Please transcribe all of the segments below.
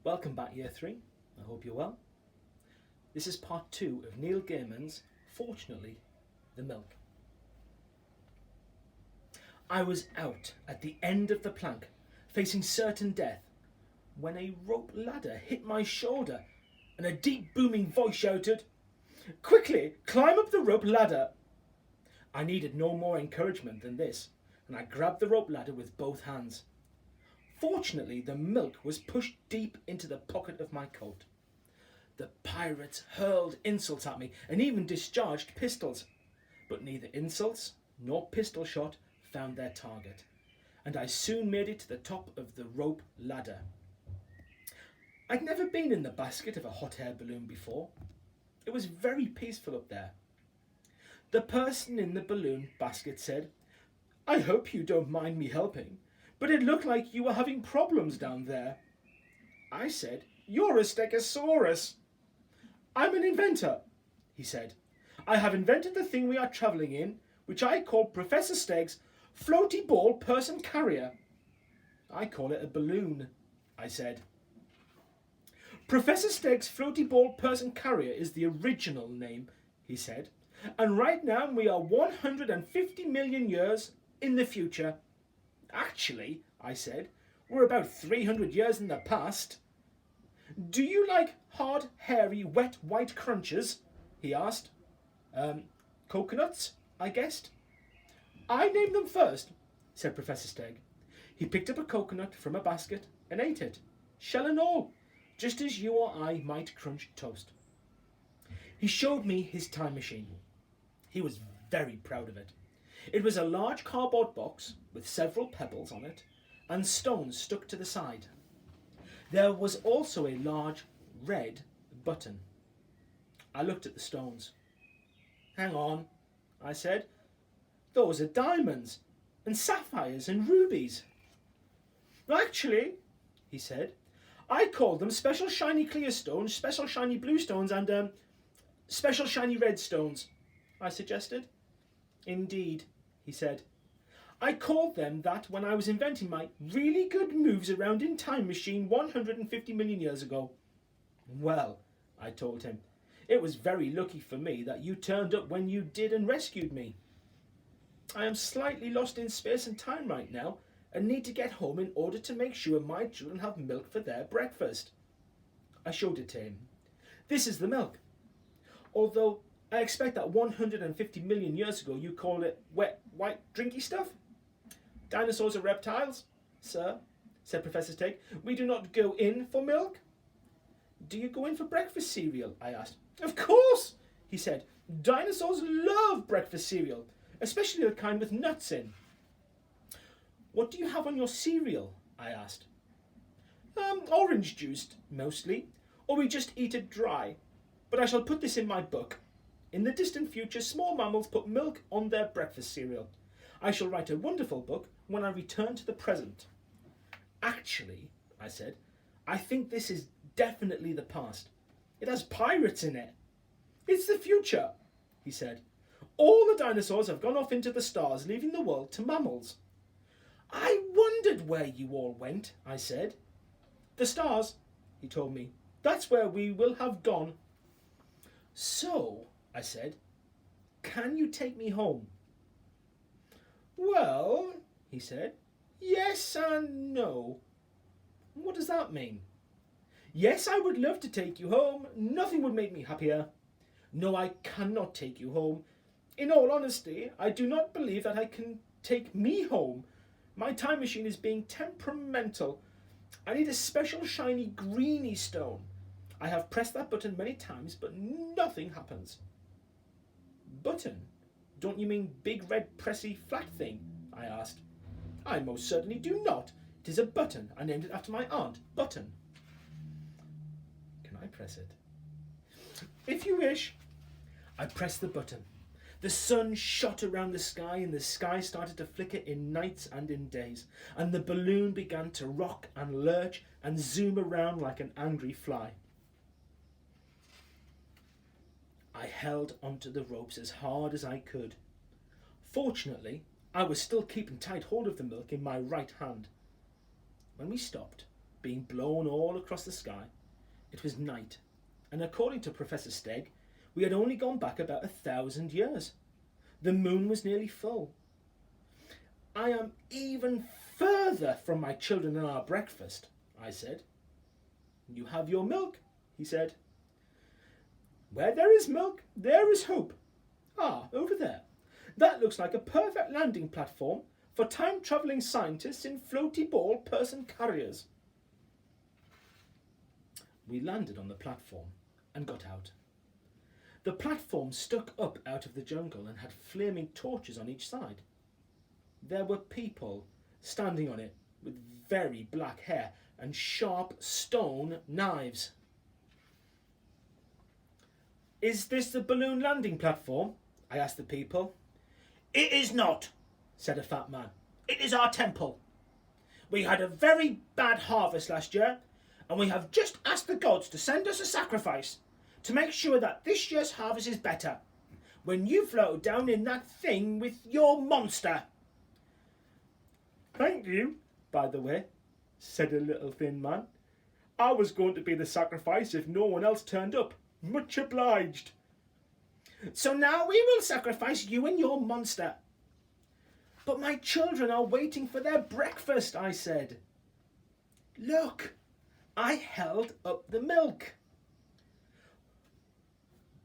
Welcome back, Year 3. I hope you're well. This is part 2 of Neil Gaiman's Fortunately, the Milk. I was out at the end of the plank, facing certain death, when a rope ladder hit my shoulder and a deep booming voice shouted, "Quickly, climb up the rope ladder!" I needed no more encouragement than this, and I grabbed the rope ladder with both hands. Fortunately, the milk was pushed deep into the pocket of my coat. The pirates hurled insults at me and even discharged pistols, but neither insults nor pistol shot found their target, and I soon made it to the top of the rope ladder. I'd never been in the basket of a hot air balloon before. It was very peaceful up there. The person in the balloon basket said, "I hope you don't mind me helping, but it looked like you were having problems down there." I said, "You're a stegosaurus." "I'm an inventor," he said. "I have invented the thing we are travelling in, which I call Professor Steg's floaty ball person carrier." "I call it a balloon," I said. "Professor Steg's floaty ball person carrier is the original name," he said, "and right now we are 150 million years in the future." "Actually," I said, "we're about 300 years in the past." "Do you like hard, hairy, wet, white crunches?" he asked. Coconuts, I guessed. "I named them first," said Professor Steg. He picked up a coconut from a basket and ate it, shell and all, just as you or I might crunch toast. He showed me his time machine. He was very proud of it. It was a large cardboard box with several pebbles on it and stones stuck to the side. There was also a large red button. I looked at the stones. "Hang on," I said. "Those are diamonds and sapphires and rubies." "Actually," he said, "I called them special shiny clear stones, special shiny blue stones, and special shiny red stones," I suggested. "Indeed," he said. "I called them that when I was inventing my really good moves around in time machine 150 million years ago." "Well," I told him, "it was very lucky for me that you turned up when you did and rescued me. I am slightly lost in space and time right now and need to get home in order to make sure my children have milk for their breakfast." I showed it to him. "This is the milk. Although I expect that 150 million years ago you called it wet, white, drinky stuff." "Dinosaurs are reptiles, sir," said Professor Steg. "We do not go in for milk." "Do you go in for breakfast cereal?" I asked. "Of course," he said. "Dinosaurs love breakfast cereal, especially the kind with nuts in." "What do you have on your cereal?" I asked. Orange juice, mostly, or we just eat it dry. But I shall put this in my book. In the distant future, small mammals put milk on their breakfast cereal. I shall write a wonderful book when I return to the present." "Actually," I said, "I think this is definitely the past. It has pirates in it." "It's the future," he said. "All the dinosaurs have gone off into the stars, leaving the world to mammals." "I wondered where you all went," I said. "The stars," he told me. "That's where we will have gone." "So," I said, "can you take me home?" "Well," he said, "yes and no." "What does that mean?" "Yes, I would love to take you home. Nothing would make me happier." "No, I cannot take you home. In all honesty, I do not believe that I can take me home. My time machine is being temperamental. I need a special shiny greeny stone. I have pressed that button many times, but nothing happens." "Button? Don't you mean big red pressy flat thing?" I asked. "I most certainly do not. It is a button. I named it after my aunt, Button." "Can I press it?" "If you wish." I pressed the button. The sun shot around the sky and the sky started to flicker in nights and in days, and the balloon began to rock and lurch and zoom around like an angry fly. I held onto the ropes as hard as I could. Fortunately, I was still keeping tight hold of the milk in my right hand. When we stopped, being blown all across the sky. It was night, and according to Professor Stegg, we had only gone back about 1,000 years. The moon was nearly full. I am even further from my children and our breakfast, I said. You have your milk, he said. Where there is milk, there is hope. Ah, over there. That looks like a perfect landing platform for time-travelling scientists in floaty ball person carriers. We landed on the platform and got out. The platform stuck up out of the jungle and had flaming torches on each side. There were people standing on it with very black hair and sharp stone knives. Is this the balloon landing platform? I asked the people. It is not, said a fat man. It is our temple. We had a very bad harvest last year, and we have just asked the gods to send us a sacrifice to make sure that this year's harvest is better, when you float down in that thing with your monster. Thank you, by the way, said a little thin man. I was going to be the sacrifice if no one else turned up. Much obliged. So now we will sacrifice you and your monster. But my children are waiting for their breakfast, I said. Look, I held up the milk.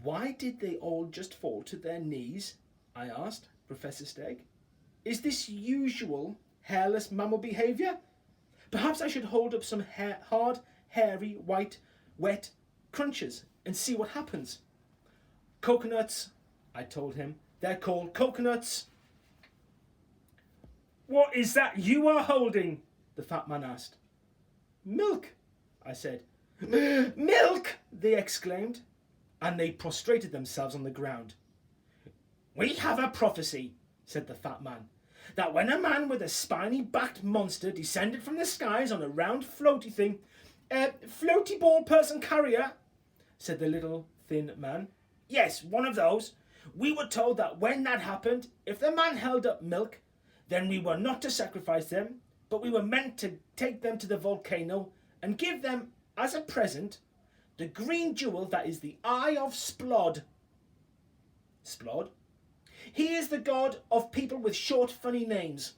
Why did they all just fall to their knees? I asked Professor Stegg. Is this usual hairless mammal behaviour? Perhaps I should hold up some hard, hairy, white, wet crunches and see what happens. Coconuts, I told him. They're called coconuts. What is that you are holding? The fat man asked. Milk, I said. Milk, they exclaimed, and they prostrated themselves on the ground. We have a prophecy, said the fat man, that when a man with a spiny-backed monster descended from the skies on a round floaty thing, floaty ball person carrier, said the little thin man. Yes, one of those. We were told that when that happened, if the man held up milk, then we were not to sacrifice them, but we were meant to take them to the volcano and give them, as a present, the green jewel that is the Eye of Splod. Splod? He is the god of people with short, funny names.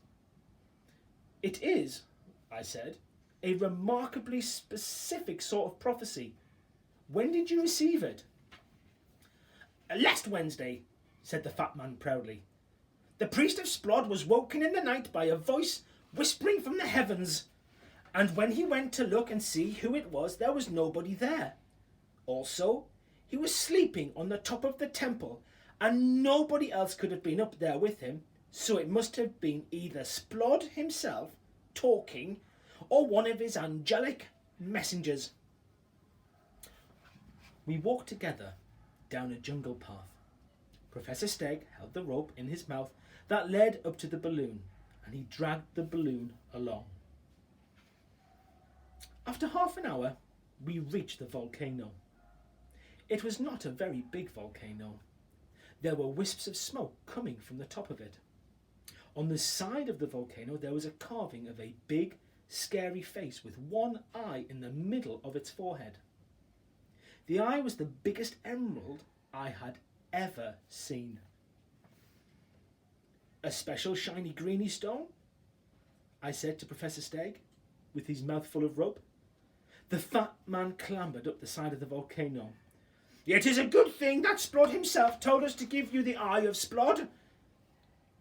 It is, I said, a remarkably specific sort of prophecy. When did you receive it? Last Wednesday, said the fat man proudly. The priest of Splod was woken in the night by a voice whispering from the heavens, and when he went to look and see who it was, there was nobody there. Also, he was sleeping on the top of the temple, and nobody else could have been up there with him, so it must have been either Splod himself talking or one of his angelic messengers. We walked together down a jungle path. Professor Stegg held the rope in his mouth that led up to the balloon, and he dragged the balloon along. After half an hour, we reached the volcano. It was not a very big volcano. There were wisps of smoke coming from the top of it. On the side of the volcano there was a carving of a big, scary face with one eye in the middle of its forehead. The eye was the biggest emerald I had ever seen. A special shiny greeny stone? I said to Professor Stegg, with his mouth full of rope. The fat man clambered up the side of the volcano. It is a good thing that Splod himself told us to give you the Eye of Splod,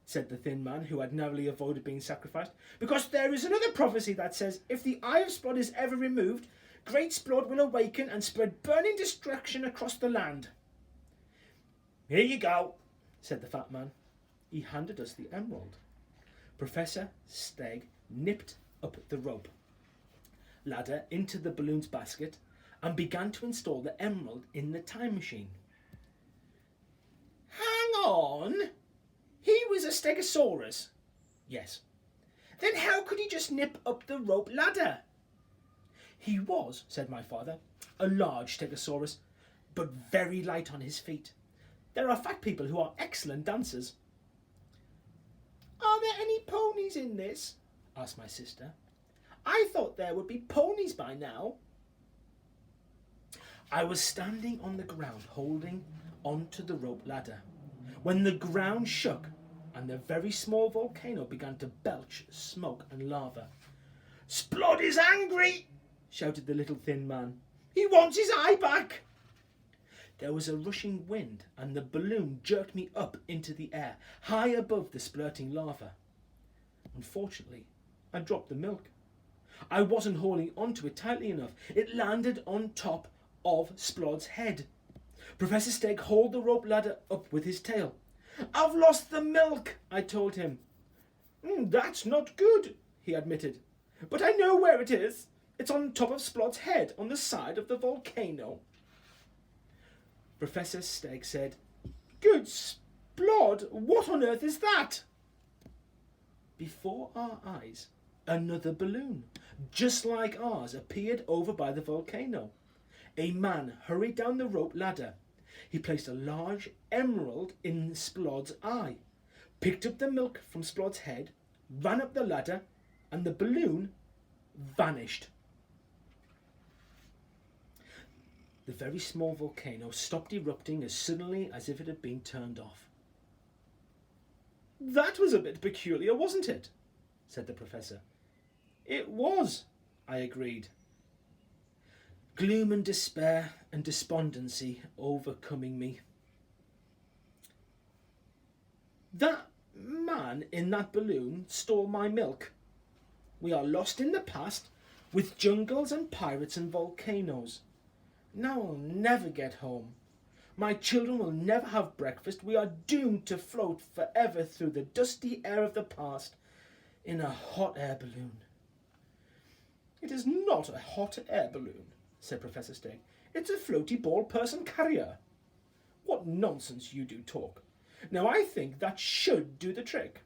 said the thin man, who had narrowly avoided being sacrificed, because there is another prophecy that says if the Eye of Splod is ever removed, great Splod will awaken and spread burning destruction across the land. Here you go, said the fat man. He handed us the emerald. Professor Stegg nipped up the rope ladder into the balloon's basket and began to install the emerald in the time machine. Hang on! He was a stegosaurus? Yes. Then how could he just nip up the rope ladder? He was, said my father, a large stegosaurus, but very light on his feet. There are fat people who are excellent dancers. Are there any ponies in this? Asked my sister. I thought there would be ponies by now. I was standing on the ground holding onto the rope ladder when the ground shook and the very small volcano began to belch smoke and lava. "Splod is angry!" shouted the little thin man. "He wants his eye back!" There was a rushing wind and the balloon jerked me up into the air, high above the splurting lava. Unfortunately, I dropped the milk. I wasn't holding onto it tightly enough. It landed on top of Splod's head. Professor Steg hauled the rope ladder up with his tail. "I've lost the milk," I told him. "That's not good," he admitted. "But I know where it is. It's on top of Splod's head on the side of the volcano." Professor Steg said, "Good Splod, what on earth is that?" Before our eyes, another balloon, just like ours, appeared over by the volcano. A man hurried down the rope ladder. He placed a large emerald in Splod's eye, picked up the milk from Splod's head, ran up the ladder, and the balloon vanished. The very small volcano stopped erupting as suddenly as if it had been turned off. "That was a bit peculiar, wasn't it?" said the professor. "It was," I agreed. Gloom and despair and despondency overcoming me. "That man in that balloon stole my milk. We are lost in the past with jungles and pirates and volcanoes. Now I'll never get home. My children will never have breakfast. We are doomed to float forever through the dusty air of the past in a hot air balloon." "It is not a hot air balloon," said Professor Steg. "It's a floaty ball person carrier." "What nonsense you do talk. Now I think that should do the trick."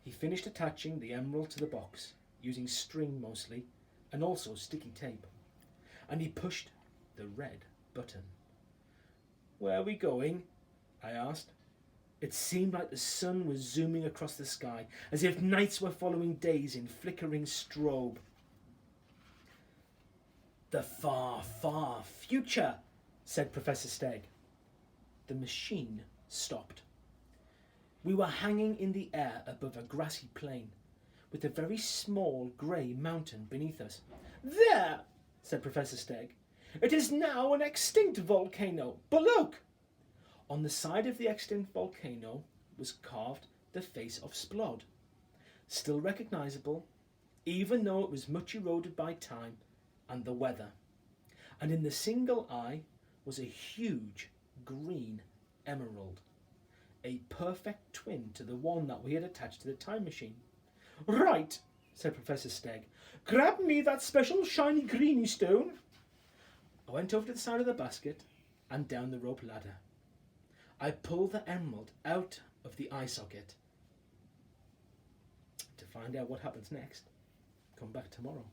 He finished attaching the emerald to the box, using string mostly, and also sticky tape. And he pushed the red button. "Where are we going?" I asked. It seemed like the sun was zooming across the sky, as if nights were following days in flickering strobe. "The far, far future," said Professor Steg. The machine stopped. We were hanging in the air above a grassy plain, with a very small grey mountain beneath us. "There," said Professor Steg. "It is now an extinct volcano, but look!" On the side of the extinct volcano was carved the face of Splod, still recognisable, even though it was much eroded by time and the weather. And in the single eye was a huge green emerald, a perfect twin to the one that we had attached to the time machine. "Right," said Professor Steg. "Grab me that special shiny greeny stone." I went over to the side of the basket and down the rope ladder. I pulled the emerald out of the eye socket. To find out what happens next, come back tomorrow.